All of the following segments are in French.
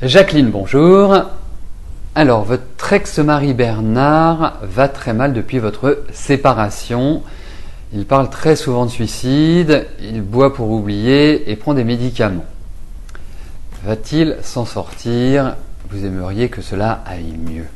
Jacqueline, bonjour. Alors, votre ex-mari Bernard va très mal depuis votre séparation. Il parle très souvent de suicide, il boit pour oublier et prend des médicaments. Va-t-il s'en sortir? Vous aimeriez que cela aille mieux.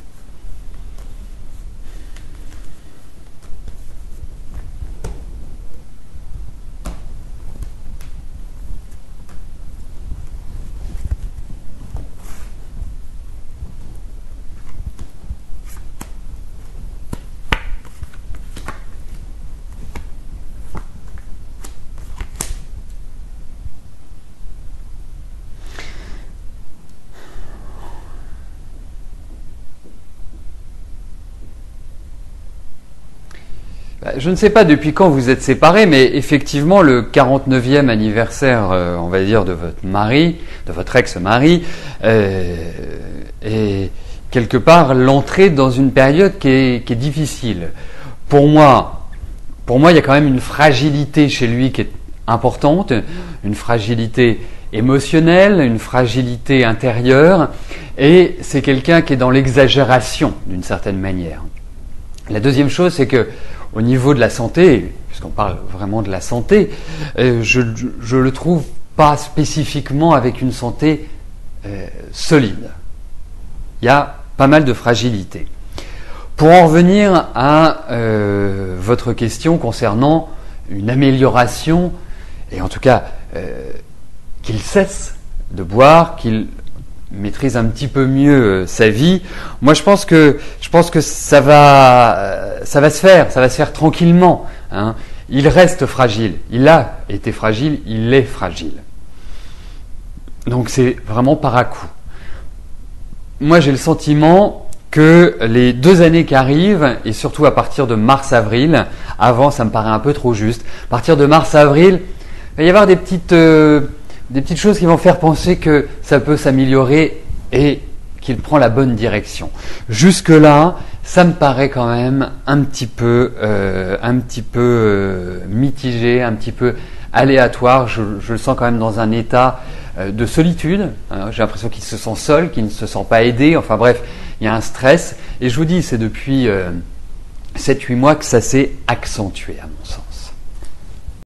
Je ne sais pas depuis quand vous êtes séparés, mais effectivement, le 49e anniversaire, on va dire, de votre mari, de votre ex-mari, est quelque part l'entrée dans une période qui est difficile. Pour moi, il y a quand même une fragilité chez lui qui est importante, une fragilité émotionnelle, une fragilité intérieure, et c'est quelqu'un qui est dans l'exagération d'une certaine manière. La deuxième chose, c'est que au niveau de la santé, puisqu'on parle vraiment de la santé, je le trouve pas spécifiquement avec une santé solide. Il y a pas mal de fragilité. Pour en revenir à votre question concernant une amélioration, et en tout cas qu'il cesse de boire, qu'il maîtrise un petit peu mieux sa vie. Moi, je pense que ça va se faire tranquillement. Hein. Il reste fragile. Il a été fragile. Il est fragile. Donc, c'est vraiment par à coup. Moi, j'ai le sentiment que les 2 années qui arrivent, et surtout à partir de mars-avril, avant, ça me paraît un peu trop juste. À partir de mars-avril, il va y avoir des petites choses qui vont faire penser que ça peut s'améliorer et qu'il prend la bonne direction. Jusque-là, ça me paraît quand même un petit peu mitigé, un petit peu aléatoire. Je le sens quand même dans un état de solitude. J'ai l'impression qu'il se sent seul, qu'il ne se sent pas aidé. Enfin bref, il y a un stress. Et je vous dis, c'est depuis 7-8 mois que ça s'est accentué à mon sens.